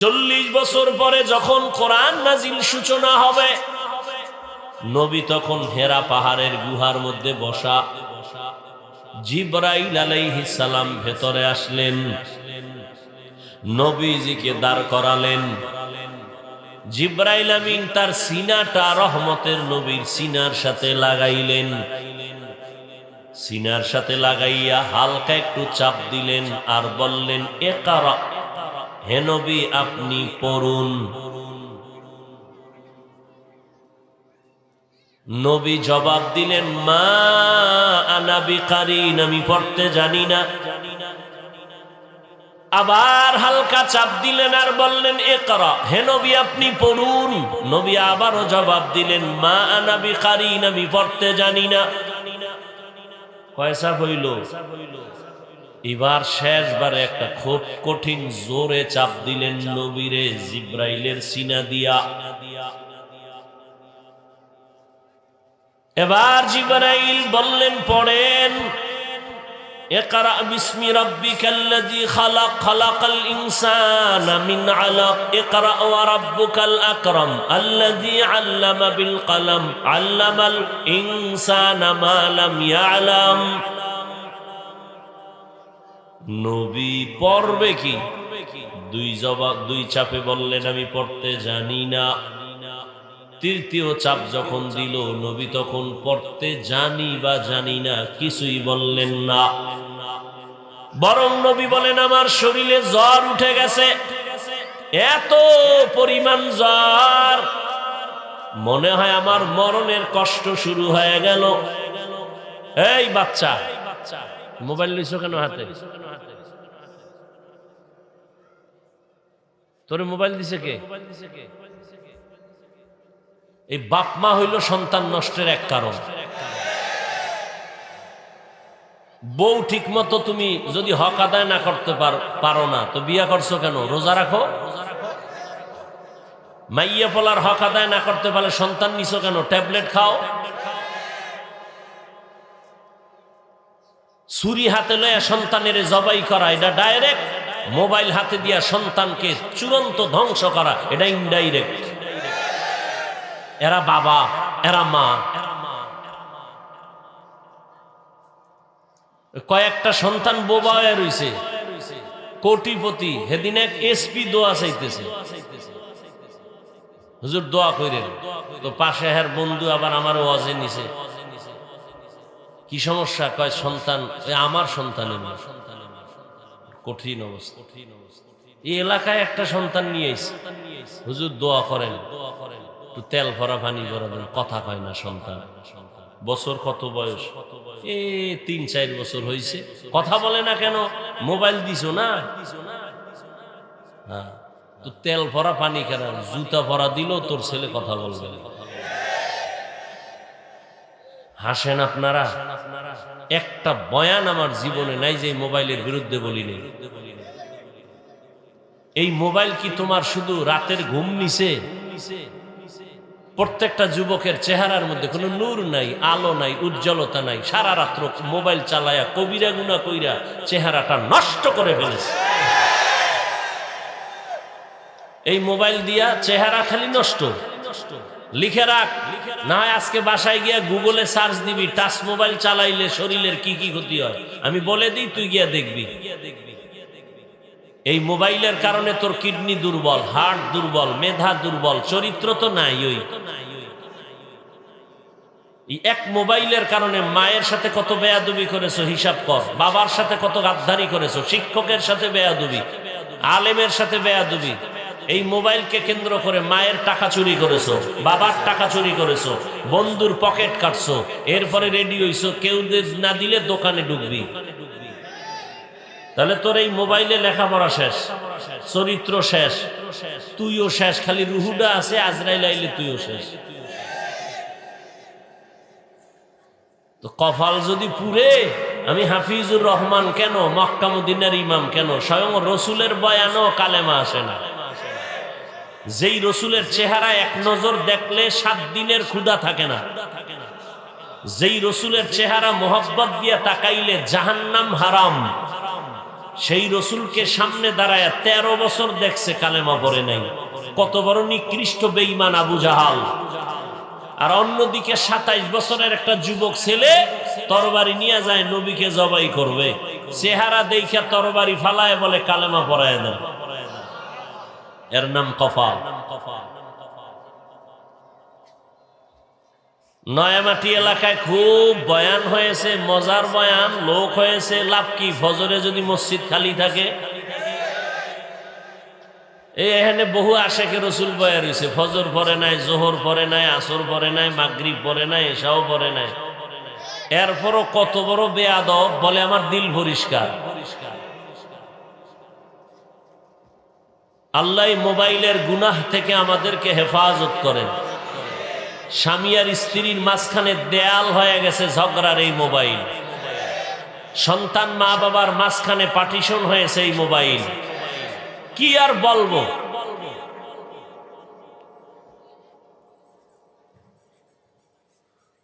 40 বছর পরে যখন কোরআন নাজিল সূচনা হবে, নবী তখন হেরা পাহাড়ের গুহার মধ্যে বসা। জিবরাইল আলাইহিস সালাম ভেতরে আসলেন, নবীজিকে দাঁড় করালেন। জিবরাইল আমিন তার সিনাটা রহমতের নবীর সিনার সাথে লাগাইলেন। সিনার সাথে লাগাইয়া হালকা একটু চাপ দিলেন আর বললেন, ইকরা, হে নবী আপনি পড়ুন। নবী জবাব দিলেন, মা আনা বিকারিন, আমি পড়তে জানি না। আবার হালকা চাপ দিলেন আর বললেন, ইকরা, হে নবী আপনি পড়ুন। নবী আবারও জবাব দিলেন, মা আনা বিকারিন, আমি পড়তে জানি না। কয়সা হইল? এবার শেষবারে একটা খুব কঠিন জোরে চাপ দিলেন নবীরে জিবরাইলের সিনা দিয়া। এবার জিবরাইল বললেন, পড়েন, ইকরা বিসমি রাব্বিকাল্লাযী খালাক, খালাকাল ইনসানা মিন আলাক, ইকরা ওয়া রাব্বুকাল আকরাম আল্লাযী আল্লামা বিল কলম, আল্লামাল ইনসানা মা লাম ইয়ালাম। নবী পড়বে কি? দুই চাপে বললেন, আমি পড়তে জানি না। তৃতীয় চাপ যখন দিল, নবী তখন পড়তে জানি বা জানি না কিছুই বললেন না, বরং নবী বলেন, আমার শরীরে জ্বর উঠে গেছে, এত পরিমাণ জ্বর, মনে হয় আমার মরণের কষ্ট শুরু হয়ে গেল। এই বাচ্চা, মোবাইল লইছো কেন হাতে? তোরে মোবাইল দিছে কে? এই বাপ মা হইল সন্তান নষ্টের এক কারণ। বউ ঠিক মতো তুমি যদি হক আদায় না করতে পারো না, তো বিয়া করছো কেন? রোজা রাখো। মাইয়া পোলার হক আদায় না করতে পারলে সন্তান নিছো কেন? ট্যাবলেট খাও। ছুরি হাতে লয়ে সন্তানের জবাই করা, এটা ডাইরেক্ট। মোবাইল হাতে দিয়া সন্তানকে চূড়ান্ত ধ্বংস করা, এটা ইনডাইরেক্ট। এরা বাবা, এরা মা। কয়েকটা সন্তান বোবা হয়ে রইছে, কোটিপতি। সেদিন এক এসপি দোয়া চাইতেছে, হুজুর দোয়া কইরেন। তো পাশে হের বন্ধু আবার আমার ওয়াজে নিছে। কি সমস্যা? কয় সন্তান, আমার সন্তানের না। কঠিন অবস্থা। এই এলাকায় একটা সন্তান নিয়ে এসে, হুজুর দোয়া করেন, একটু তেল ভরা পানি ভরা দেন। কথা কয় না সন্তান। বছর কত বয়স? 3-4 বছর হয়েছে। কথা বলে না কেন? মোবাইল দিছো না। হ্যাঁ, তো তেল ভরা পানি কেন? জুতা ভরা দিল তোর ছেলে কথা বলবে। হাসেন আপনারা। একটা বয়ান আমার জীবনে নাই যে মোবাইলের বিরুদ্ধে বলি নেই। এই মোবাইল কি তোমার শুধু রাতের ঘুম নিছে? প্রত্যেকটা যুবকের চেহারার মধ্যে কোনো নূর নাই, আলো নাই, উজ্জ্বলতা নাই। সারা রাত্র মোবাইল চালায়া কবিরা গুনাহ কইরা চেহারাটা নষ্ট করে ফেলেছে। এই মোবাইল দিয়া চেহারা খালি নষ্ট। লিখে রাখ, না আজকে বাসায় গিয়া গুগলে সার্চ দিবি, টাচ মোবাইল চালাইলে শরীরের কি কি ক্ষতি হয় আমি বলে দিই, তুই গিয়া দেখবি। এই মোবাইলের কারণে তোর কিডনি দুর্বল, হার্ট দুর্বল, মেধা দুর্বল, চরিত্র তো নাই। ওই এক মোবাইলের কারণে মায়ের সাথে কত বেয়াদবি করেছো হিসাব কর, বাবার সাথে কত গাদ্দারি করেছো, শিক্ষকের সাথে বেয়াদবি, আলেমের সাথে বেয়াদবি। এই মোবাইলকে কেন্দ্র করে মায়ের টাকা চুরি করেছো, বাবার টাকা চুরি করেছো, বন্ধুর পকেট কাটছো, এরপরে রেডি হইছো, কেউ না দিলে দোকানে ঢুকবি। তাহলে তোর এই মোবাইলে লেখাপড়া শেষ, চরিত্র শেষ, তুইও শেষ। খালি রুহুডা আছে, আজরাইল আইলে তুইও শেষ। তো কপাল যদি পুরে, আমি হাফিজুর রহমান কেন, মক্কা মদিনার ইমাম কেন, স্বয়ং রসুলের বয়ানও কালেমা আসে না। যেই রসুলের চেহারা এক নজর দেখলে 7 দিনের ক্ষুধা থাকে না, যেই রসুলের চেহারা মোহাব্বত দিয়া তাকাইলে জাহান্নাম হারাম, সেই রসুলকে সামনে দাঁড়ায় 13 বছর দেখছে, কালেমা পড়ে নাই। কত বড় নিকৃষ্ট বেঈমান আবু জাহাল। আর অন্যদিকে 27 বছরের একটা যুবক ছেলে তরবারি নিয়ে যায় নবীকে জবাই করবে, চেহারা দেখা তরবারি ফালায় বলে কালেমা পড়ায় দেন। এর নাম কফা। নয়ামাটি এলাকায় খুব বয়ান হয়েছে, মজার বয়ান, লোক হয়েছে। লাভ কি? ফজরে যদি মসজিদ খালি থাকে, এখানে বহু আশেকে রসুল বয়া রয়েছে। ফজর পরে নাই, জোহর পরে নাই, আসর পরে নাই, মাগরিব পরে নাই, এশাও পরে নাই। এরপরও কত বড় বেয়াদব, বলে আমার দিল পরিষ্কার। আল্লাহ মোবাইলের গুনাহ থেকে আমাদেরকে হেফাজত করেন। স্বামী আর স্ত্রীর মাঝখানে দেয়াল হয়ে গেছে ঝগড়ার এই মোবাইল। সন্তান মা বাবার মাঝখানে পার্টিশন হয়েছে এই মোবাইল। কি আর বলবো?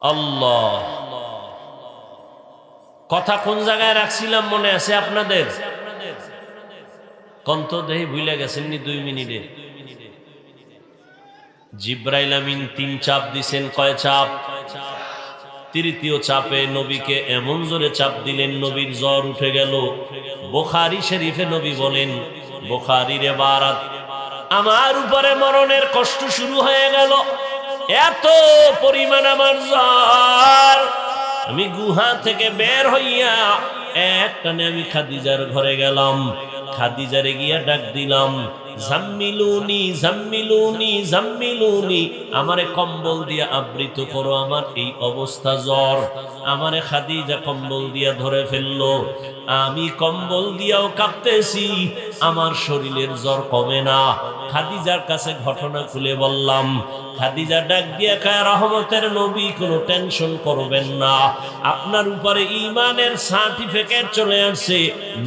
আল্লাহ, কথা কোন জায়গায় রাখছিলাম মনে আছে আপনাদের? কন্ত দেহি ভুলে গেছেননি 2 মিনিটে। জিব্রাইল আমিন 3 চাপ দিছেন। কয় চাপ? 3য় চাপে নবীকে এমন জোরে চাপ দিলেন, নবীর জ্বর উঠে গেল। বুখারী শরীফে নবী বলেন, বুখারীর ইবারত, আমার উপরে মরণের কষ্ট শুরু হয়ে গেল। এত পরিমাণ আমার জ্বর, আমি গুহা থেকে বের হইয়া একটানে আমি খাদিজার ঘরে গেলাম। খাদিজারে গিয়া ডাক দিলাম, জাম্মিলুনি জাম্মিলুনি জাম্মিলুনি, আমারে কম্বল দিয়া আবৃত করো, আমার এই অবস্থা জ্বর। আমারে খাদিজা কম্বল দিয়া ধরে ফেললো। আমি কম্বল দিয়াও কাঁপতেছি, আমার শরীরের জ্বর কমে না। খাদিজার কাছে ঘটনা খুলে বললাম। খাদিজা ডাক দিয়া কয়, রহমতের নবী, কোনো টেনশন করবেন না, আপনার উপরে ঈমানের সার্টিফিকেট চলে আসছে,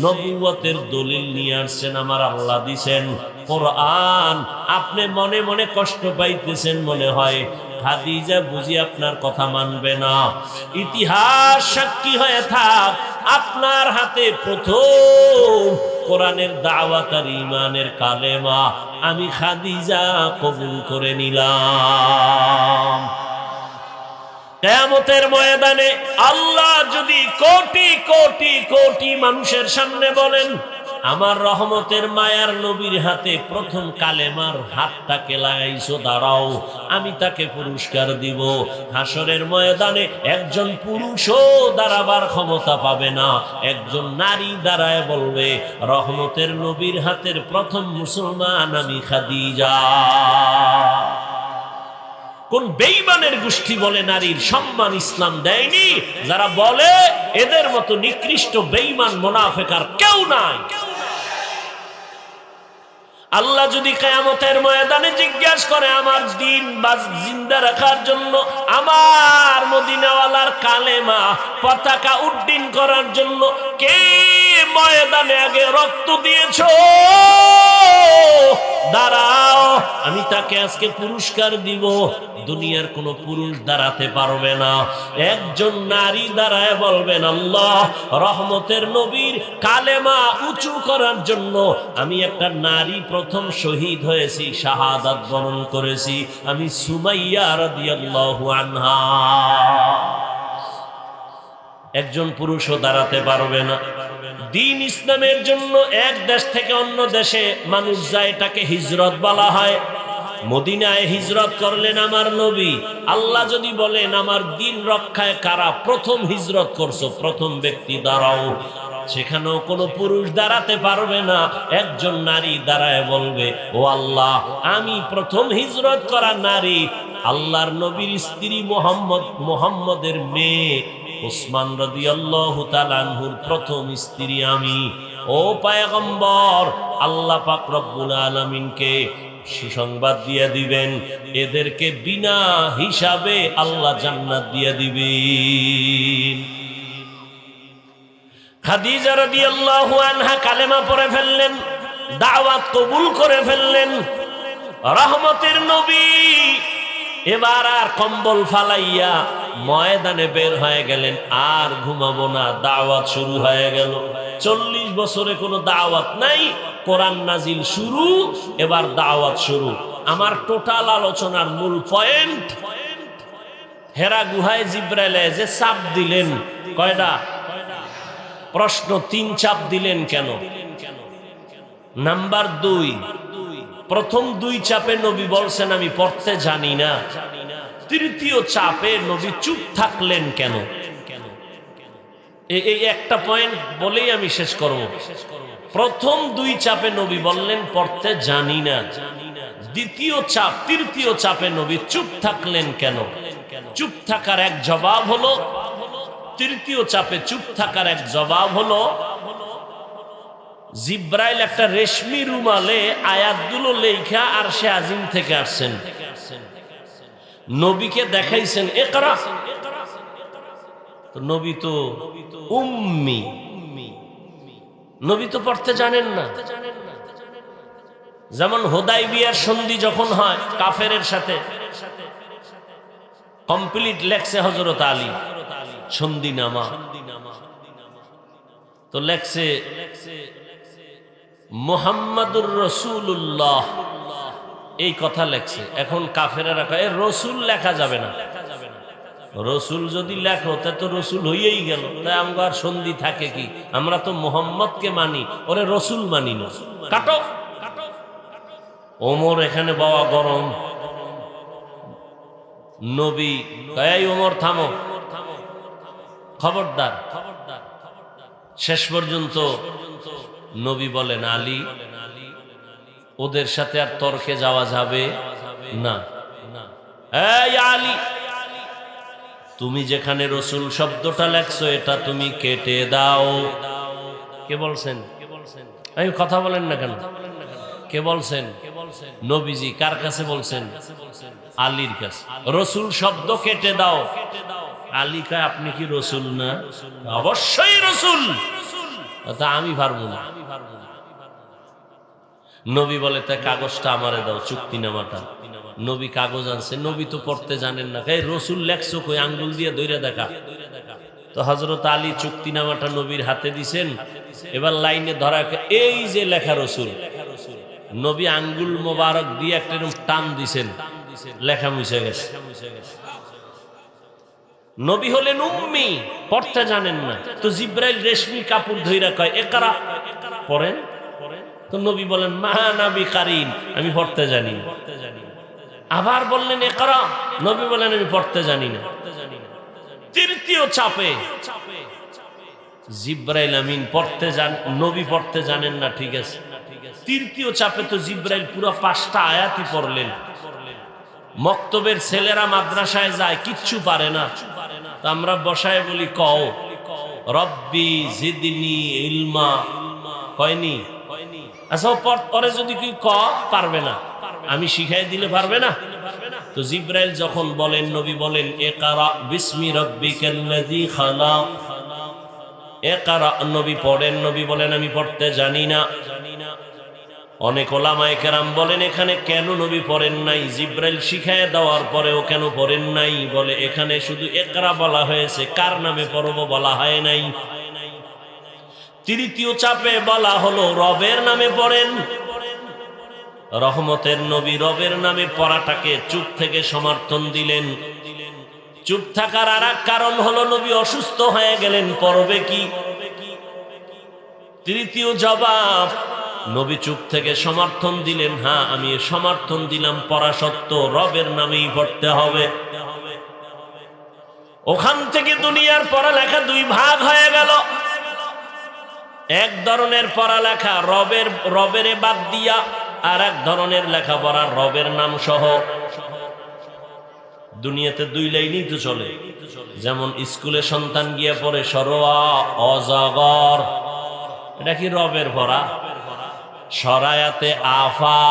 নবুয়তের দলিল নিয়ে আসছেন, আমার আল্লাহ দিছেন কোরআন। আপনি মনে মনে কষ্ট পাইতেছেন মনে হয়, খাদিজা বুঝি আপনার কথা মানবে না। ইতিহাস সাক্ষী হয়ে থাক, আপনার হাতে প্রথম কোরআনের দাওয়াত আর ঈমানের কালেমা আমি খাদিজা কবুল করে নিলাম। কিয়ামতের ময়দানে আল্লাহ যদি কোটি কোটি কোটি মানুষের সামনে বলেন, আমার রহমতের মায়ার নবীর হাতে প্রথম কালেমার হাতটাকে লাগাইছো, দাঁড়াও, আমি তাকে পুরস্কার দিব। হাসরের ময়দানে একজন পুরুষও দাঁড়াবার ক্ষমতা পাবে না, একজন নারী দাঁড়ায় বলবে, রহমতের নবীর হাতের প্রথম মুসলমান আমি খাদিজা। কোন বেঈমানের গোষ্ঠী বলে নারীর সম্মান ইসলাম দেয়নি? যারা বলে, এদের মতো নিকৃষ্ট বেঈমান মুনাফিক আর কেউ নাই। আল্লাহ যদি কিয়ামতের ময়দানে জিজ্ঞাসা করে, আমার দিন জিন্দা রাখার জন্য, আমার মদিনাওয়ালার কালেমা পতাকা উড্ডীন করার জন্য কে ময়দানে আগে রক্ত দিয়েছো, দাঁড়াও, আমি তাকে আজকে পুরস্কার দিব। দুনিয়ার কোন পুরুষ দাঁড়াতে পারবে না। একজন নারী দাঁড়ায় বলবেন, আল্লাহ, রহমতের নবীর কালেমা উঁচু করার জন্য আমি একটা নারী প্রথম শহীদ হয়েছি, শাহাদাত বরণ করেছি, আমি সুমাইয়া রাদিয়াল্লাহু আনহা। একজন পুরুষও দাঁড়াতে পারবে না। দিন ইসলামের জন্য এক দেশ থেকে অন্য দেশে মানুষ যায়, এটাকে হিজরত বলা হয়। মদিনায় হিজরত করলেন আমার নবী। আল্লাহ যদি বলেন, আমার দিন রক্ষায় কারা প্রথম হিজরত করছো, প্রথম ব্যক্তি দাঁড়াও, সেখানেও কোনো পুরুষ দাঁড়াতে পারবে না। একজন নারী দাঁড়ায় বলবে, ও আল্লাহ, আমি প্রথম হিজরত করা নারী, আল্লাহর নবীর স্ত্রী মুহাম্মদের মেয়ে উসমান রাদিয়াল্লাহু তাআলা আনহুর প্রথম স্ত্রী আমি। ও পয়গম্বর, আল্লাহ পাক রব্বুল আলামিনকে সুসংবাদ দিয়ে দিবেন, এদেরকে বিনা হিসাবে আল্লাহ জান্নাত দিয়ে দিবেন। খাদিজা রাদিয়াল্লাহু আনহা কালেমা পড়ে ফেললেন, দাওয়াত কবুল করে ফেললেন। রহমতের নবী এবার আর কম্বল ফালাইয়া ময়দানে বের হয়ে গেলেন, আর ঘুমাবো না, দাওয়াত শুরু হয়ে গেল। 40 বছরে কোনো দাওয়াত নাই, কোরআন নাজিল শুরু, এবার দাওয়াত শুরু। আমার টোটাল আলোচনার মূল পয়েন্ট, হেরা গুহায় জিব্রাইল যে চাপ দিলেন, কয়টা প্রশ্ন? 3 চাপ দিলেন কেন? নাম্বার 2, প্রথম 2 চাপে নবী বলছেন আমি পড়তে জানি না। তৃতীয় চাপে নবী চুপ থাকলেন কেন? এই একটা পয়েন্ট বলেই আমি শেষ করব। প্রথম 2 চাপে নবী বললেন পড়তে জানি না। তৃতীয় চাপে নবী চুপ থাকলেন কেন? চুপ থাকার এক জবাব হলো, তৃতীয় চাপে চুপ থাকার এক জবাব হলো, জিব্রাইল একটা রেশমি রুমালে আয়াতগুলো লেখা আরশে আজিম থেকে আসছেন, নবীকে দেখাইছেন ইকরা। তো নবী তো উম্মি, নবী তো পড়তে জানেন না। যেমন হুদাইবিয়ার সন্ধি যখন হয় কাফেরের সাথে, কমপ্লিট লেখছে হযরত আলী সন্ধিনামা, তো লেখছে মুহাম্মাদুর রাসূলুল্লাহ, এই কথা লেখছে। এখন কাফেরেরা কয় রসুল লেখা যাবে না, রসুল যদি লেখো তা তো রসুল হইয়াই গেল, তাই আমরা আর সন্ধি থাকে কি? আমরা তো মুহাম্মদকে মানি, ওরে রসুল মানি না, কাটো। ওমর এখানে বাবা গরম, নবী কয় ওমর থামো, খবরদার। শেষ পর্যন্ত নবী বলেন আলী, ওদের সাথে আর তর্কে যাওয়া যাবে না। এই আলী, তুমি যেখানে রসুল শব্দটা লেখছো এটা তুমি কেটে দাও। কে বলছেন? এই কথা বলেন না কেন? কে বলছেন? নবীজি। কার কাছে বলছেন? আলীর কাছে। রসুল শব্দ কেটে দাও। আলী কয় আপনি কি রসুল না? অবশ্যই রসুল। তা আমি পারবো না। নবী বলে তাই কাগজটা আমারে দাও, চুক্তিনামাটা। নবী কাগজ আনছে, নবী তো পড়তে জানেন না। এই রসুল লেখছো কই? আঙ্গুল দিয়ে ধইরা দেখা। তো হযরত আলী চুক্তিনামাটা নবীর হাতে দিছেন। এবার লাইনে ধরা, এই যে লেখা রসুল। নবী আঙ্গুল মোবারক দিয়ে একটা টান দিছেন, লেখা মুছে গেছে। নবী হলেন উম্মি, পড়তে জানেন না। তো জিব্রাইল রেশমি কাপড় ধইরা কয় ইকরা, পড়েন। তো নবী বলেন মা নাবি কারিন, আমি পড়তে জানি না। আবার বললেন ইকরা, নবী বলেন আমি পড়তে জানি না। তৃতীয় চাপে জিব্রাইল আমিন পড়তে জান, নবী পড়তে জানেন না, ঠিক আছে। তৃতীয় চাপে তো জিব্রাইল পুরো 5টা আয়াতই পড়লেন। মক্তবের ছেলেরা মাদ্রাসায় যায়, কিচ্ছু পারে না। তো আমরা বসায় বলি কও রব্বি জিদনি ইলমা, কয়নি? আচ্ছা পরে যদি কি পারবে না, আমি শিখাই দিলে পারবে না? তো জিব্রাইল যখন বলেন, নবী বলেন ইকরা বিসমি রাব্বিকাল্লাযী খালাক, ইকরা, নবী পড়েন। নবী বলেন আমি পড়তে জানি না। অনেক ওলামায়ে কেরাম বলেন এখানে কেন নবী পড়েন নাই? জিব্রাইল শিখায় দেওয়ার পরেও কেন পড়েন নাই? বলে এখানে শুধু ইকরা বলা হয়েছে, কার নামে পড়ব বলা হয় নাই। তৃতীয় চাপে বলা হলো রবের নামে পড়েন। রহমতের নবী রবের নামে পড়াটাকে চুপ থেকে সমর্থন দিলেন। চুপ থাকার আর এক কারণ হলো নবী অসুস্থ হয়ে গেলেন, পড়বে কি? তৃতীয় জবাব, নবী চুপ থেকে সমর্থন দিলেন, হ্যাঁ আমি সমর্থন দিলাম, পড়া সত্য রবের নামেই পড়তে হবে। ওখান থেকে দুনিয়ার পড়ালেখা 2 ভাগ হয়ে গেল। এক ধরনের পড়ালেখা রবের বাদ দিয়া, আর এক ধরনের লেখাপড়া রবের নাম সহ। দুনিয়াতে 2 লাইনই তো চলে। যেমন স্কুলে সন্তান গিয়ে পড়ে সরোয়া অজগর, এটা কি রবের পড়া? সরায়াতে আফা,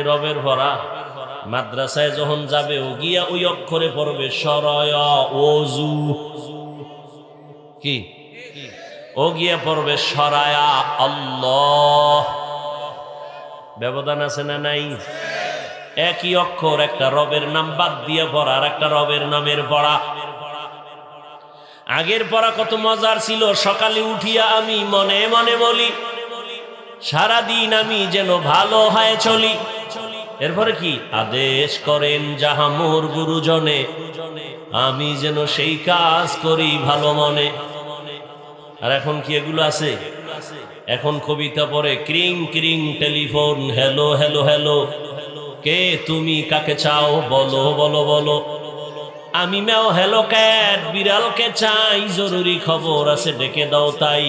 রবের পড়া। মাদ্রাসায় যখন যাবে ও গিয়া ওই অক্ষরে পড়বে সরয়া ওজু, কি ও গিয়া পড়বে সরায়া আল্লাহ। ব্যবধান আছে না নাই? একই অক্ষর, একটা রবের নাম বাদ দিয়ে পড়া আর একটা রবের নামের পড়া। আগের পড়া কত মজার ছিল। সকালে উঠিয়া আমি মনে মনে বলি, সারাদিন আমি যেন ভালো হয় চলি। এরপরে কি? আদেশ করেন যাহা মোর গুরুজনে, আমি যেন সেই কাজ করি ভালো মনে। আর এখন কি এগুলো আছে? এখন কবিতা পড়ে, ক্রিং ক্রিং টেলিফোন, হ্যালো হ্যালো হ্যালো, কে তুমি কাকে চাও বলো বলো বলো। আমি ম্যাও হ্যালো ক্যাট, বিড়ালকে চাই, জরুরি খবর আছে ডেকে দাও তাই।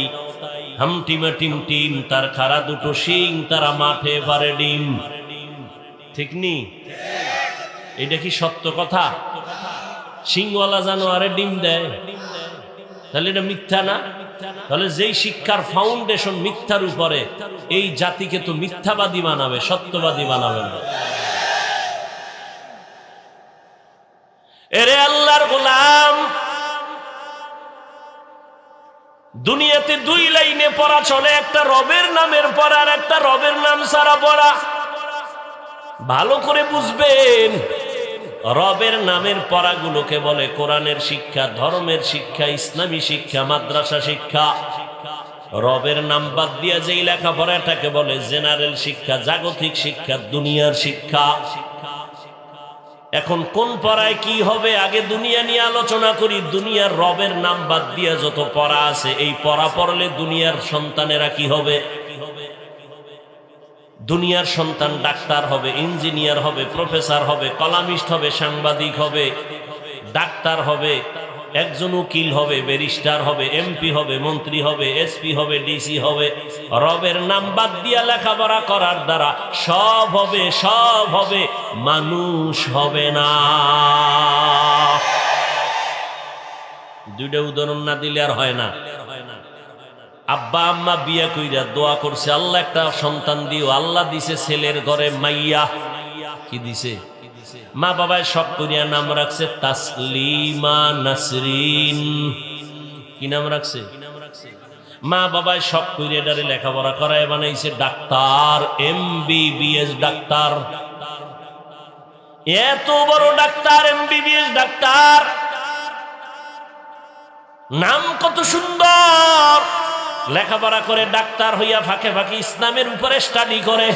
হামটিমা টিম টিম, তার খাড়া দুটো শিং, তারা মাঠে পারে ডিম। ঠিক নি? এটা কি সত্য কথা? শিংওয়ালা জানোয়ারে ডিম দেয়, তাহলে এটা মিথ্যা না? তাহলে যেই শিক্ষার ফাউন্ডেশন মিথ্যার উপরে, এই জাতিকে তো মিথ্যাবাদী বানাবে, সত্যবাদী বানাবে না। এরে আল্লাহর গোলাম, দুনিয়াতে দুই লাইনে পড়া চলে, একটা রবের নামের পড়া আর একটা রবের নাম ছাড়া পড়া। ভালো করে বুঝবেন, রবের নামের পড়াগুলোকে বলে কোরআনের শিক্ষা, ধর্মের শিক্ষা, ইসলামী শিক্ষা, মাদ্রাসা শিক্ষা। রবের নাম বাদ দিয়া যেই লেখাপড়াটাকে বলে জেনারেল শিক্ষা, জাগতিক শিক্ষা, দুনিয়ার শিক্ষা। এখন কোন পড়ায় কি হবে? আগে দুনিয়া নিয়ে আলোচনা করি। দুনিয়ার রবের নাম বাদ দিয়া যত পড়া আছে, এই পড়া পড়লে দুনিয়ার সন্তানেরা কি হবে? দুনিয়ার সন্তান ডাক্তার হবে, ইঞ্জিনিয়ার হবে, প্রফেসর হবে, কলামিস্ট হবে, সাংবাদিক হবে, ডাক্তার হবে, একজন উকিল হবে, ব্যারিস্টার হবে, এমপি হবে, মন্ত্রী হবে, এসপি হবে, ডিসি হবে। রবের নাম বাদ দিয়া লেখাপড়া করার দ্বারা সব হবে, সব হবে, মানুষ হবে না। দুইটা উদাহরণ না দিলে আর হয় না। আব্বা আম্মা বিয়া কইরা দোয়া করছে, আল্লাহ একটা সন্তান দিও। আল্লাহ দিছে ছেলের ঘরে মাইয়া। কি দিছে? মা বাবায় শখ করিয়া নাম রাখছে তাসলিমা নাসরিন। কি নাম রাখছে? মা বাবায় শখ করিয়া এটারে লেখাপড়া করায় বানাইছে ডাক্তার, MBBS ডাক্তার। এত বড় ডাক্তার, MBBS ডাক্তার, নাম কত সুন্দর। লেখাপড়া করে ডাক্তার হইয়া ফাঁকে ফাঁকে ইসলামের উপরে স্টাডি করে।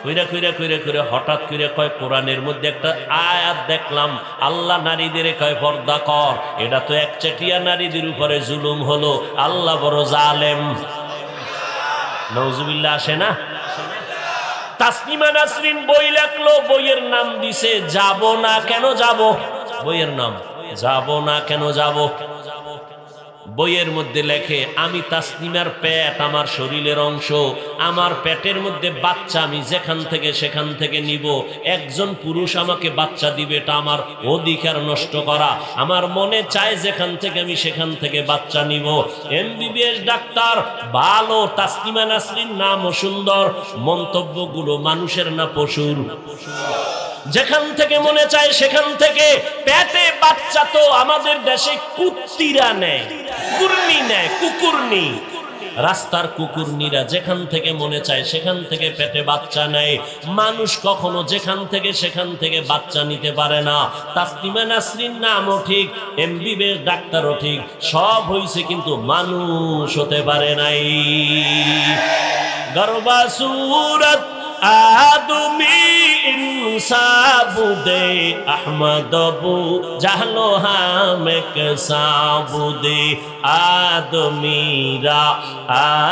কইরা কইরা কইরা কইরা হঠাৎ করে কয়, কোরআনের মধ্যে একটা আয়াত দেখলাম, আল্লাহ নারীদের কয় পর্দা কর। এটা তো একচেটিয়া নারীদের উপরে জুলুম হলো, আল্লাহ বড় জালেম। নাউজুবিল্লাহ আসে না? তাসলিমা নাসরিন বই লেখলো, বইয়ের নাম দিছে যাব না কেন যাব। বইয়ের নাম যাব না কেন যাব। বইয়ের মধ্যে লেখে, আমি তাসলিমার পেট আমার শরীরের অংশ, আমার পেটের মধ্যে বাচ্চা আমি যেখান থেকে সেখান থেকে নিব। একজন পুরুষ আমাকে বাচ্চা দিবে, এটা আমার অধিকার নষ্ট করা। আমার মনে চায় যেখান থেকে আমি সেখান থেকে বাচ্চা নিব। MBBS ডাক্তার ভালো, তাসলিমা নাসরিন নামও সুন্দর, মন্তব্যগুলো মানুষের না পশুর। যেখান থেকে মনে চায় সেখান থেকে। পেটে বাচ্চা তো আমাদের দেশে কুত্তিরা নেয়, কুকুরনি নেয়, কুকুরনি। রাস্তার কুকুরনিরা যেখান থেকে মনে চায় সেখান থেকে পেটে বাচ্চা নেয়। মানুষ কখনো যেখান থেকে সেখান থেকে বাচ্চা নিতে পারে না। তাসলিমা নাসরিন নামও ঠিক, MBBS ডাক্তারও ঠিক, সব হইছে কিন্তু মানুষ হতে পারে নাই। গর্বা সুরত আদমি ইনসাবুদে আহমদবু জাহলো হামেক সাবুদে আদমিরা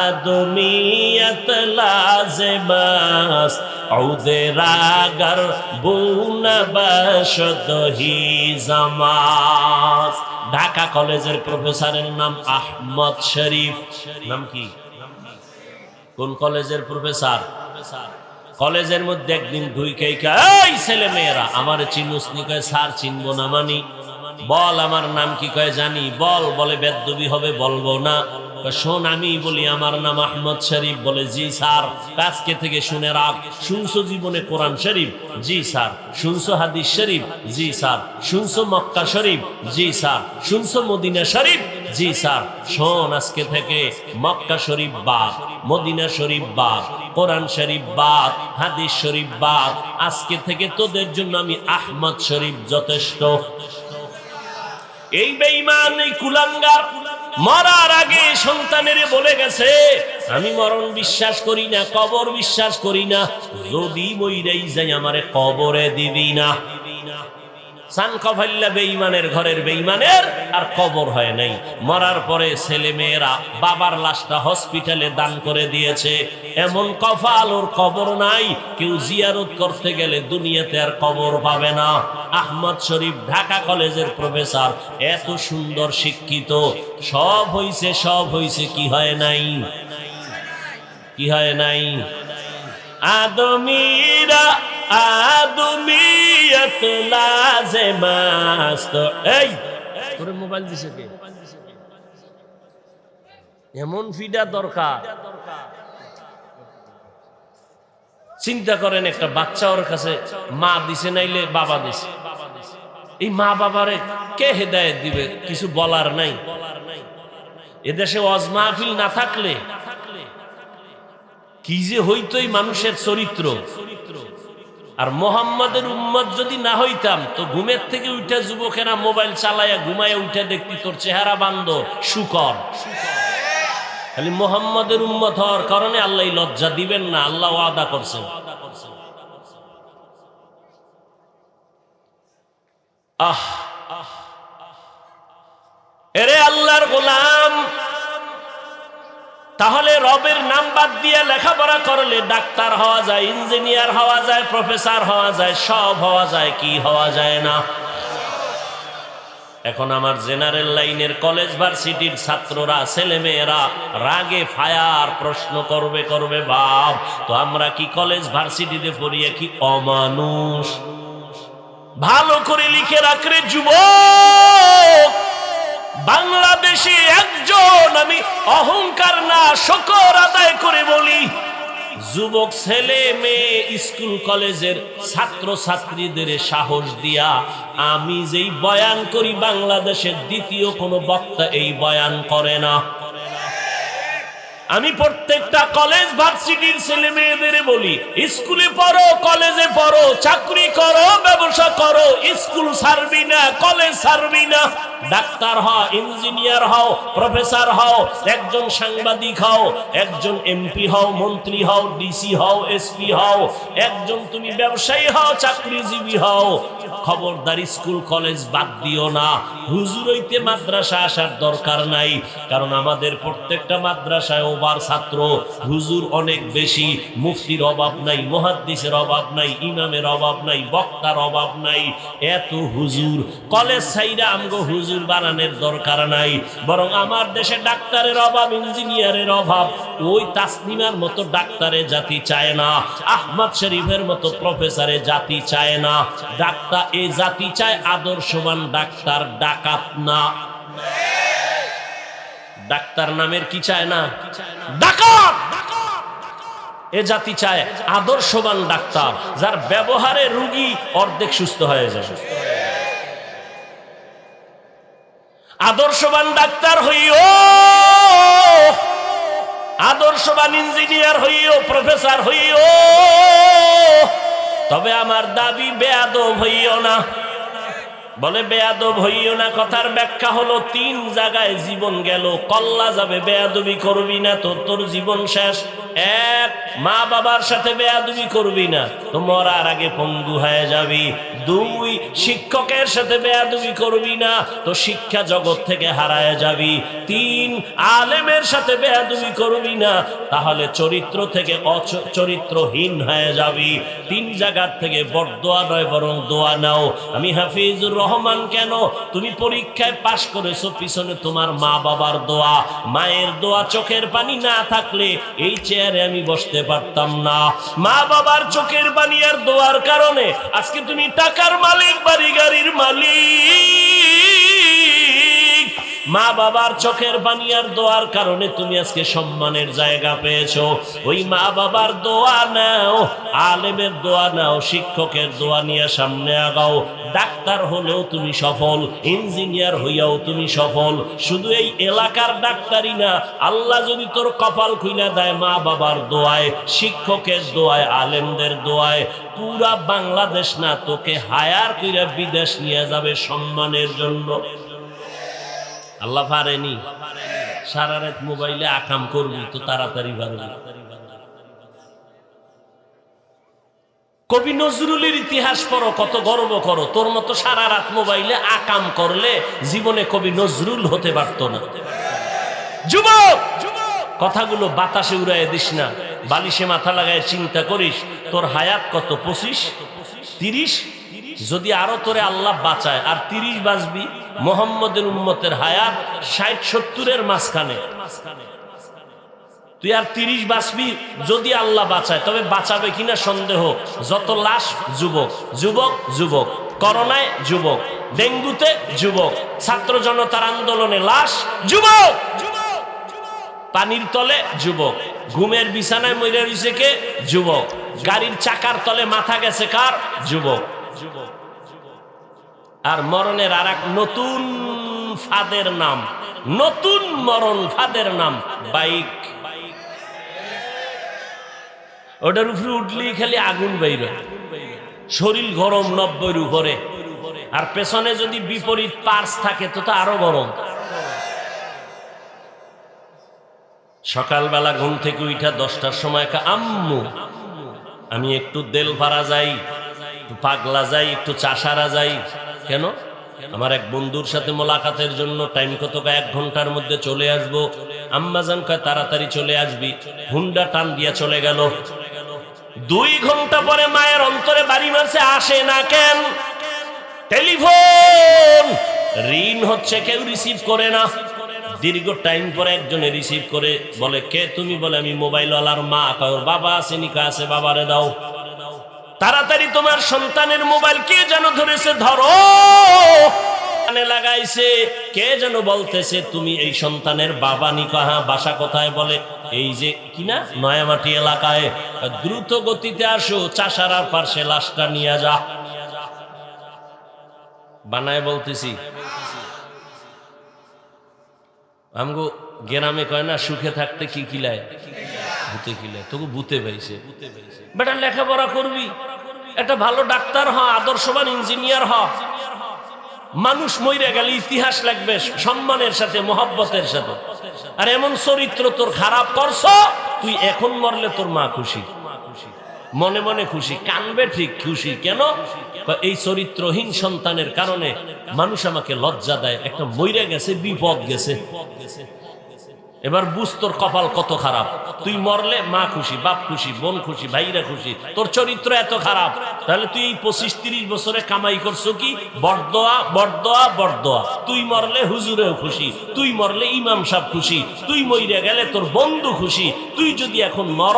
আদমিয়ত লাজবাস ঔদে রাগর বুনবশদহি জামাস। ঢাকা কলেজের প্রফেসরের নাম আহমদ শরীফ। নাম কি? কোন কলেজের প্রফেসর? কলেজের মধ্যে একদিন ঢুইকাই, এই ছেলে মেয়েরা আমার চিনুস নি? কয় স্যার চিনবো না মানি। বল আমার নাম কি? কয় জানি। বল। বলে বেদবি হবে, বলবো না। শোন আমি বলি আমার নাম আহমদ শরীফ। বলে জি স্যার। আজকে থেকে শুনে রাখ। শুনছো জীবনে কোরআন শরীফ? জি স্যার। শুনছো হাদিস শরীফ? জি স্যার। শুনছো মক্কা শরীফ? জি স্যার। শুনছো মদিনা শরীফ? জি স্যার, শোন, আজকে থেকে মক্কা শরীফ বাদ, মদিনা শরীফ বাদ, কোরআন শরীফ বাদ, হাদিস শরীফ বাদ, আজকে থেকে তোদের জন্য আমি আহমদ শরীফ যথেষ্ট। এই বেঈমান, এই কুলাঙ্গার মরার আগে সন্তানের বলে গেছে, আমি মরণ বিশ্বাস করি না, কবর বিশ্বাস করি না, যদি মইরাই যাই আমারে কবরে দিবি না। সান কভাল্লা বেঈমানের ঘরের বেঈমানের আর কবর হয় নাই। মরার পরে ছেলে মেয়েরা বাবার লাশটা হসপিটালে দান করে দিয়েছে। এমন কপাল, ওর কবর নাই, কেউ জিয়ারত করতে গেলে দুনিয়াতে আর কবর পাবে না। আহমদ শরীফ ঢাকা কলেজের প্রফেসর, এত সুন্দর শিক্ষিত, সব হইছে, কি হয় নাই? কি হয় নাই? আদমিরা আদমিয়ত লাজেমাস্ত। এই তোরে মোবাইল দিছে কে? এমন ফিডা দরকার। চিন্তা করেন, একটা বাচ্চা ওর কাছে মা দিছে নাইলে বাবা দিছে, এই মা বাবারে কে হেদায়েত দিবে? কিছু বলার নাই। এদেশে ওয়াজ মাহফিল না থাকলে কি যে হইতই মানুষের চরিত্র। আর মোহাম্মদের উম্মত যদি না হইতাম তো ঘুমের থেকে উঠে যুবকেরা মোবাইল চালাইয়া ঘুমাইয়া উঠে দেখতি তোর চেহারা বান্দর শুকর। খালি মোহাম্মদের উম্মত হওয়ার কারণে আল্লাহ লজ্জা দিবেন না, আল্লাহ ওয়াদা করছেন। এরে আল্লাহর গোলাম, তাহলে রবের নাম বাদ দিয়ে লেখাপড়া করলে ডাক্তার হওয়া যায়, ইঞ্জিনিয়ার হওয়া যায়, প্রফেসর হওয়া যায়, সব হওয়া যায়, কি হওয়া যায় না? এখন আমার জেনারেল লাইনের কলেজ ভার্সিটির ছাত্ররা, ছেলে মেয়েরা রাগে ফায়ার প্রশ্ন করবে বাপ, তো আমরা কি কলেজ ভার্সিটিতে পড়িয়া কি অমানুষ? ভালো করে লিখে রাখরে যুবক, বাংলাদেশে একজন, আমি অহংকার না শকর আদায় করে বলি, যুবক ছেলে মেয়ে স্কুল কলেজের ছাত্র ছাত্রীদের সাহস দিয়া আমি যেই বয়ান করি, বাংলাদেশের দ্বিতীয় কোনো বক্তা এই বয়ান করে না। আমি প্রত্যেকটা কলেজ ভার্সিটির ছেলে মেয়েদের বলি, স্কুলে পড়ো, কলেজে পড়ো, চাকরি করো, ব্যবসা করো, স্কুল ছাড়বি না, কলেজ ছাড়বি না। ডাক্তার হও, ইঞ্জিনিয়ার হও, প্রফেসর হও, একজন সাংবাদিক হও, একজন এমপি হও, মন্ত্রী হও, ডিসি হও, এসপি হও, একজন তুমি ব্যবসায়ী হও, চাকরিজীবী হও, খবরদার স্কুল কলেজ বাদ দিও না। হুজুর হইতে মাদ্রাসা আসার দরকার নাই, কারণ আমাদের প্রত্যেকটা মাদ্রাসায় ওভার ছাত্র, হুজুর অনেক বেশি, মুফতির অভাব নাই, মুহাদ্দিসের অভাব নাই, ইমামের অভাব নাই, বক্তার অভাব নাই, এত হুজুর। কলেজ ছাইরা আমগো হুজুর বানানোর দরকার নাই, বরং আমার দেশে ডাক্তারের অভাব, ইঞ্জিনিয়ারের অভাব। ওই তাসনিমার মতো ডাক্তারে জাতি চায় না, আহমদ শরীফের মতো প্রফেসরে জাতি চায় না। ডাক্তার এ জাতি চায় আদর্শবান ডাক্তার, ডাকাত না। ডাক্তার নামের কি চায় না? ডাকাত। এ জাতি চায় আদর্শবান ডাক্তার, যার ব্যবহারে রোগী অর্ধেক সুস্থ হয়ে যায়। আদর্শবান ডাক্তার হইও, আদর্শবান ইঞ্জিনিয়ার হইও, প্রফেসর হইও, তবে আমার দাবি বেয়াদব হইও না। বলে বেয়াদব হইও না, কথার ব্যাখ্যা হলো 3 জায়গায় জীবন গেল, কল্লা যাবে, বেয়াদবি করবি না তো তোর জীবন শেষ। 1, মা বাবার সাথে বেয়াদবি করবি না তো মরার আগে পঙ্গু হয়ে যাবি। 2, শিক্ষকের সাথে বেয়াদবি করবি না তো শিক্ষা জগৎ থেকে হারায় যাবি। 3, আলেমের সাথে বেয়াদবি করবি না, তাহলে চরিত্র থেকে চরিত্রহীন হয়ে যাবি। 3 জায়গার থেকে বরদোয়া নয় বরং দোয়া নাও। আমি হাফিজুর রহমান, কেন তুমি পরীক্ষায় পাশ করেছো, পিছনে তোমার মা বাবার দোয়া, মায়ের দোয়া, চোখের পানি না থাকলে এই চেয়ারে আমি বসতে পারতাম না। মা বাবার চোখের পানি আর দোয়ার কারণে আজকে তুমি টাকার মালিক, বাড়ি গাড়ির মালিক। মা বাবার চোখের পানি আর দোয়ার কারণে তুমি আজকে সম্মানের জায়গা পেয়েছো। ওই মা বাবার দোয়া নাও, আলেমের দোয়া নাও, শিক্ষকের দোয়া নিয়ে সামনে আগাও। ডাক্তার হলেও তুমি সফল, ইঞ্জিনিয়ার হইয়াও তুমি সফল। শুধু এই এলাকার ডাক্তারই না, আল্লাহ যদি তোর কপাল খুইলা দেয় মা বাবার দোয়ায়, শিক্ষকের দোয়ায়, আলেমদের দোয়ায়, পুরা বাংলাদেশ না তোকে হায়ার কইরা বিদেশ নিয়ে যাবে সম্মানের জন্য। আল্লাহ পারেনি? সারা রাত মোবাইলে আকাম করবি তো তাড়াতাড়ি পারবি। কবি নজরুলের ইতিহাস পড়ো, কত গর্ব করো। তোর মতো সারা রাত মোবাইলে আকাম করলে জীবনে কবি নজরুল হতে পারতো না। যুবক, কথাগুলো বাতাসে উড়াইয়া দিস না, বালিশে মাথা লাগায় চিন্তা করিস তোর হায়াত কত, 25, 30? যদি আরো তোরে আল্লাহ বাঁচায় আর 30 বাঁচবি, মুহাম্মদের উম্মতের হায়াত 60-70-এর মাঝখানে। তুই আর 30 বাঁচবি যদি আল্লাহ বাঁচায়, তবে বাঁচাবে কিনা সন্দেহ। যত লাশ যুবক, যুবক, যুবক। করোনায় যুবক, ডেঙ্গুতে যুবক, ছাত্র জনতার আন্দোলনে লাশ যুবক, পানির তলে যুবক, ঘুমের বিছানায় মরে রইছে কে? যুবক, গাড়ির চাকার তলে মাথা গেছে কার? যুবক। আর মরণের আর এক নতুন ফাঁদের নাম, নতুন মরণ ফাঁদের নাম বাইক। ওটার উপরে উঠলি খালি আগুন বাইর, শরীর গরম 90-এর উপরে, আর পেছনে যদি বিপরীত পার্স থাকে তো আরো গরম। সকালবেলা ঘুম থেকে উঠা 10টার সময় আম্মু আমি একটু দেলপাড়া যাই, একটু পাগলা যাই, একটু চাষারা যাই। কেন? আমার এক বন্ধুর সাথে মোলাকাতের জন্য। টাইম কত? 1 ঘন্টার মধ্যে চলে আসবো। আম্মাজান কয় তাড়াতাড়ি চলে আসবি। হুন্ডা টান দিয়া চলে গেল। 2 ঘন্টা পরে মায়ের অন্তরে বাড়ি মারছে, আসে না কেন? টেলিফোন রিং হচ্ছে, কেউ রিসিভ করে না। দীর্ঘ টাইম পরে একজনে রিসিভ করে বলে, কে তুমি? বলে আমি মোবাইলওয়ালার মা। কয় ওর বাবা আছে? নিকা আছে, বাবারে দাও। তাড়াতাড়ি তোমার সন্তানের মোবাইল কে যেন ধরেছে, ধরো। কানে লাগাইছে, কে যেন বলতেছে তুমি এই সন্তানের বাবা? নিকা হ্যাঁ। বাসা কোথায়? বলে এই যে কিনা নয়ামাটি এলাকায়। দ্রুত গতিতে আসো, চাষারার পাশে লাশটা নিয়ে যা। বানায় বলতেছি, আমগো গ্রামে কয় না, সুখে থাকতে কি কিলায়? ভূতে কিলায়। তোকে ভূতে পাইছে। বেটা লেখাপড়া করবি, একটা ভালো ডাক্তার হ, আদর্শবান ইঞ্জিনিয়ার হ। মানুষ মইরা গেলে ইতিহাস লাগবে সম্মানের সাথে, মহব্বতের সাথে। আর এমন চরিত্র তোর খারাপ করছ, তুই এখন মরলে তোর মা খুশি, মনে মনে খুশি, কানবে ঠিক খুশি। কেন? এই চরিত্রহীন সন্তানের কারণে মানুষ আমাকে লজ্জা দেয়। একটা মইরা গেছে, বিপদ গেছে। এবার বুঝ তোর কপাল কত খারাপ। তুই মরলে মা খুশি, বাপ খুশি, বোন খুশি, ভাইরা খুশি। তোর চরিত্র এত খারাপ, তাহলে তুই এই 25-30 বছরে কামাই করছো কি? বরদোয়া, বরদোয়া, বরদোয়া। তুই মরলে হুজুরেও খুশি, তুই মরলে ইমাম সাহেব খুশি, তুই মইরা গেলে তোর বন্ধু খুশি। তুই যদি এখন মর,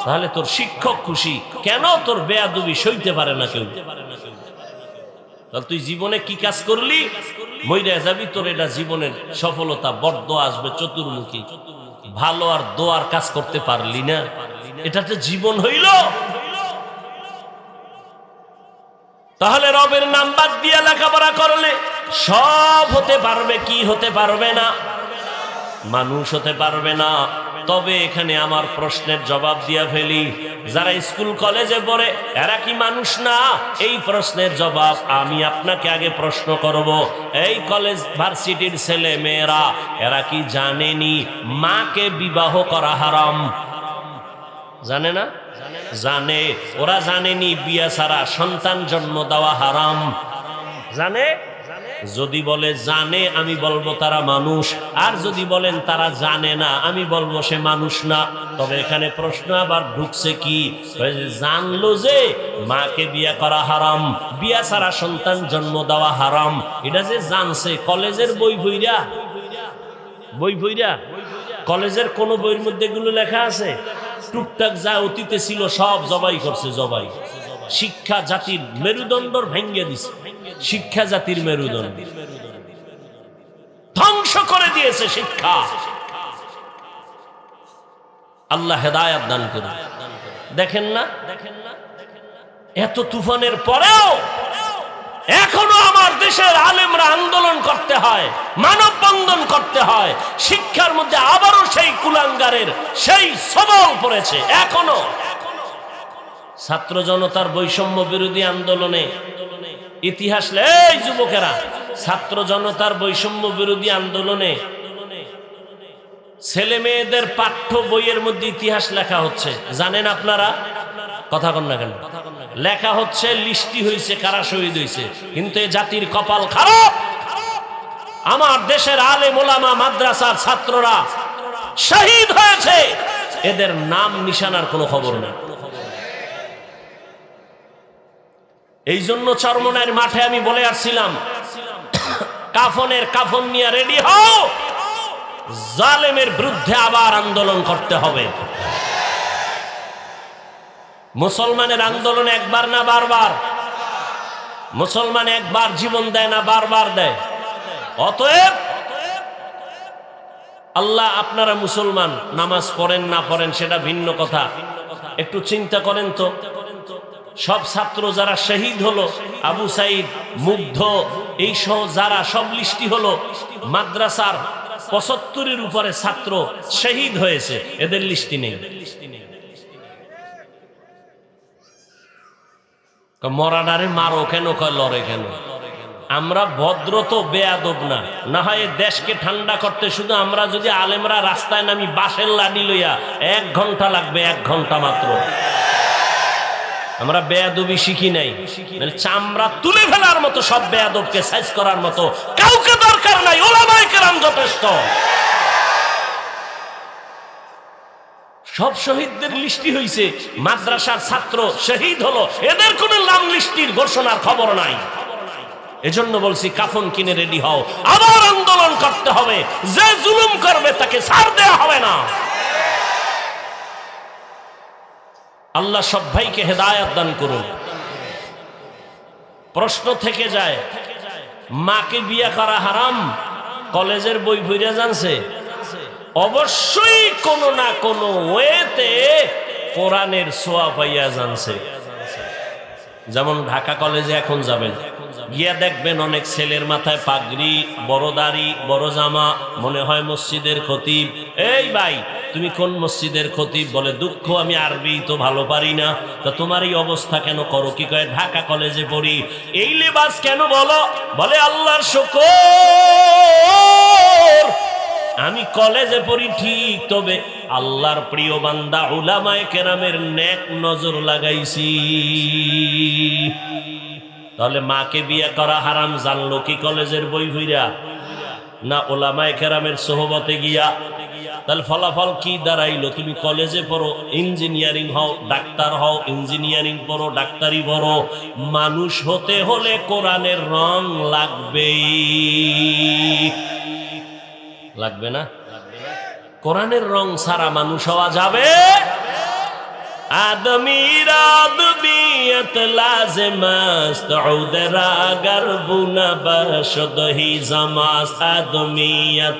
তাহলে তোর শিক্ষক খুশি। কেন? তোর বেয়াদবি সইতে পারে না কেউ। তাহলে তুই জীবনে কি কাজ করলি? মইরা যাবি, তোর এটা জীবনের সফলতা। বরদোয়া আসবে চতুর্মুখী। ভালো আর দোয়ার কাজ করতে পারলি না, এটা তো জীবন হইল। তাহলে রবের নাম বাদ দিয়া লেখাপড়া করলে সব হতে পারবে, কি হতে পারবে না? মানুষ হতে পারবে না। তবে এখানে আমার প্রশ্নের জবাব দিয়া ফেলি, যারা স্কুল কলেজে পড়ে এরা কি মানুষ না? এই প্রশ্নের জবাব আমি আপনাকে আগে প্রশ্ন করব। এই কলেজ ভার্সিটির ছেলে মেয়েরা এরা কি জানেনি মাকে বিবাহ করা হারাম? জানে না? জানে। ওরা জানেনি বিয়ে ছাড়া সন্তান জন্ম দেওয়া হারাম? জানে? যদি বলে জানে, আমি বলবো তারা মানুষ। আর যদি বলেন তারা জানে না, আমি বলবো সে মানুষ না। তবে এখানে প্রশ্ন আবার ঢুকছে কি, জানলো যে মাকে বিয়ে করা হারাম, বিয়ে ছাড়া সন্তান জন্ম দেওয়া হারাম, এটা যে জানছে কলেজের বই বইরা, বই বইরা কলেজের কোন বইয়ের মধ্যে এগুলো লেখা আছে? টুকটাক যা অতীতে ছিল সব জবাই করছে, জবাই। শিক্ষা জাতির মেরুদণ্ড ভেঙ্গে দিছে, শিক্ষা জাতির মেরুদণ্ড ধ্বংস করে দিয়েছে শিক্ষা। আল্লাহ হেদায়েত দান করুন। দেখেন না, এত তুফানের পরেও এখনো আমার দেশের আলেমরা আন্দোলন করতে হয়, মানববন্ধন করতে হয়। শিক্ষার মধ্যে আবারও সেই কুলাঙ্গারের সেই সবল পড়েছে। এখনো ছাত্র জনতার বৈষম্য বিরোধী আন্দোলনে ইতিহাস, এই যুবকেরা, ছাত্র জনতার বৈষম্য বিরোধী আন্দোলনে ছেলে মেয়েদের পাঠ্য বইয়ের মধ্যে ইতিহাস লেখা হচ্ছে, জানেন আপনারা? কথা কন না কেন? লেখা হচ্ছে লিস্টি হয়েছে কারা শহীদ হয়েছে, কিন্তু এ জাতির কপাল খারাপ। আমার দেশের আলেম ওলামা মাদ্রাসার ছাত্ররা শহীদ হয়েছে, এদের নাম নিশানার কোনো খবর নেই। এই জন্য চরমনাইয়ের মাঠে আমি বলে আসছিলাম, কাফন নিয়ে রেডি হও, জালেমের বিরুদ্ধে আবার আন্দোলন করতে হবে। মুসলমানের আন্দোলন একবার না বারবার, মুসলমান একবার জীবন দেয় না, বারবার দেয়। অতএব আল্লাহ, আপনারা মুসলমান, নামাজ পড়েন না পড়েন সেটা ভিন্ন কথা, একটু চিন্তা করেন তো, সব ছাত্র যারা শহীদ হলো, আবু সাইদ, মুগ্ধ, এই সহ যারা সব লিস্টি হলো, মাদ্রাসার ৭৫-এর উপরে ছাত্র শহীদ হয়েছে, এদের লিস্টি নেই। মরাডারে মারো কেন, কয় লড়ে কেন? আমরা ভদ্র তো বেয়াদব না, না হয় দেশকে ঠান্ডা করতে শুধু আমরা যদি আলেমরা রাস্তায় নামি বাঁশের লাঠি লইয়া ১ ঘন্টা লাগবে, ১ ঘন্টা মাত্র। আমরা বেয়াদবি শিখি নাই, চামড়া তুলে ফেলার মতো সব বেয়াদবকে সাইজ করার মতো কাউকে দরকার নাই, ওলামায়ে কেরাম যথেষ্ট। সব শহীদদের লিস্টি হইছে, মাদ্রাসার ছাত্র শহীদ হলো, এদের কোনো নাম লিস্টির ঘোষণার খবর নাই। এজন্য বলছি, কাফন কিনে রেডি হও, আবার আন্দোলন করতে হবে। যে জুলুম করবে তাকে ছাড় দেওয়া হবে না। আল্লাহ সব ভাইকে হেদায়েত দান করুন। প্রশ্ন থেকে যায়, মাকে বিয়ে করা হারাম? কলেজের বই পড়ে জানছে? অবশ্যই কোনো না কোনো ওয়েতে কোরআনের ছোঁয়া পাইয়া জানছে। যেমন ঢাকা কলেজে এখন যাবেন, গিয়া দেখবেন অনেক ছেলের মাথায় পাগড়ি, বড় দাড়ি, বড় জামা, মনে হয় মসজিদের খতিব। এই ভাই, তুমি কোন মসজিদের খতিব? বলে, দুঃখ, আমি আরবি তো ভালো পারি না। তা তোমার এই অবস্থা কেন করো? কি কয়, ঢাকা কলেজে পড়ি। এই লেবাস কেন বলো? বলে, আল্লাহর শুকর, আমি কলেজে পড়ি ঠিক, তবে আল্লাহর প্রিয় বান্দা উলামায়ে কেরামের নেক নজর লাগাইছি। তাহলে মাকে বিয়ে করা হারাম জানলো কি কলেজের বই হইরা, না উলামায়ে কেরামের সোহবতে গিয়া? তাহলে ফলাফল কি দাঁড়াইলো? তুমি কলেজে পড়ো, ইঞ্জিনিয়ারিং হও, ডাক্তার হও, ইঞ্জিনিয়ারিং পড়ো, ডাক্তারি পড়ো, মানুষ হতে হলে কোরআনের রং লাগবেই। লাগবে না? কোরআনের রং ছাড়া মানুষ হওয়া যাবে? আদমির আদমিয়ত লাজিমাস্ত উদরা গরবুনা বশদহি জামাস আদমিয়ত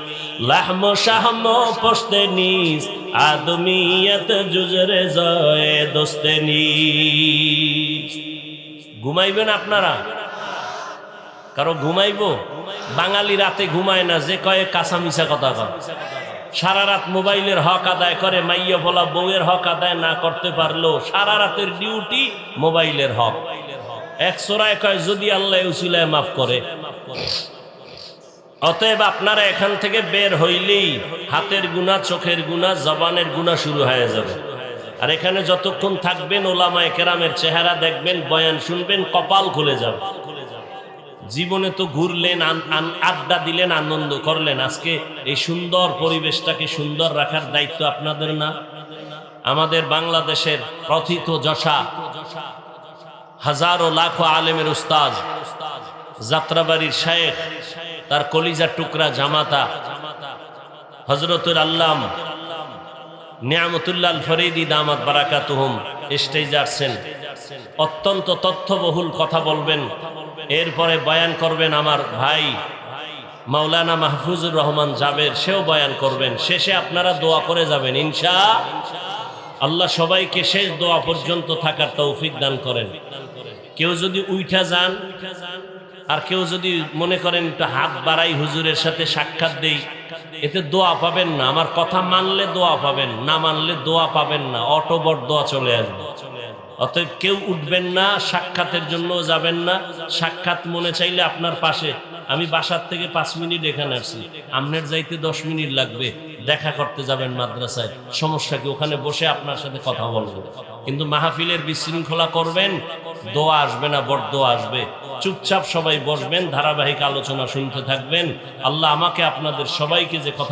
লাহম শাহম পশতেনিস আদমিয়ত জুজরে জয় দোস্তেনিস। ঘুমাইবেন আপনারা? কারো ঘুমাইবো? বাঙালি রাতে ঘুমায় না, যে কয়ে কাঁচা মিশা কথা কয়। সারা রাত মোবাইলের হক আদায় করে, মাইয়া বলা বউয়ের হক আদায় না করতে পারলো সারা রাতের ডিউটি মোবাইলের হক। এক সোরায় কয়, যদি আল্লাহ উসিলায় মাফ করে। অতএব আপনারা এখান থেকে বের হইলেই হাতের গুনাহ, চোখের গুনাহ, জবানের গুনাহ শুরু হয়ে যাবে। আর এখানে যতক্ষণ থাকবেন ওলামায়ে কেরামের চেহারা দেখবেন, বয়ান শুনবেন, কপাল খুলে যাবে। জীবনে তো ঘুরলেন, আড্ডা দিলেন, আনন্দ করলেন, আজকে এই সুন্দর পরিবেশটাকে সুন্দর রাখার দায়িত্ব আপনাদের না? আমাদের বাংলাদেশের প্রথিত যশা হাজারো লাখো আলেমের উস্তাদ, যাত্রাবাড়ির শায়েখ, তার কলিজার টুকরা জামাতা হযরতুল আল্লাম নিয়ামতুল্লাহ আল ফরিদি দামাত বারাকাতুহুম স্টেজে আসছেন। অত্যন্ত তথ্যবহুল কথা বলবেন, এরপরে বয়ান করবেন আমার ভাই মাওলানা মাহফুজুর রহমান জাবের, সেও বয়ান করবেন। শেষে আপনারা দোয়া করে যাবেন ইনশাআল্লাহ। সবাইকে শেষ দোয়া পর্যন্ত থাকার তৌফিক দান করেন। কেউ যদি উইঠা যান আর কেউ যদি মনে করেন একটু হাত বাড়াই হুজুরের সাথে সাক্ষাৎ দেই, এতে দোয়া পাবেন না। আমার কথা মানলে দোয়া পাবেন, না মানলে দোয়া পাবেন না। অটোবট দোয়া চলে আসবে। অতএব কেউ উঠবেন না, সাক্ষাতের জন্য যাবেন না। সাক্ষাৎ মনে চাইলে আপনার পাশে, আমি বাসার থেকে 5 মিনিট এখানে আসছি, আপনার যাইতে 10 মিনিট লাগবে। দেখা করতে যাবেন মাদ্রাসায়, সমস্যা কি? ওখানে বসে আপনার সাথে কথা বলবেন। কিন্তু মাহফিলের বিশৃঙ্খলা করবেন, দোয়া আসবে না, বড়দোয়া আসবে। চুপচাপ সবাই বসবেন, ধারাবাহিক আলোচনা শুনতে থাকবেন। আল্লাহ আমাকে আপনাদের সবাইকে যে কথা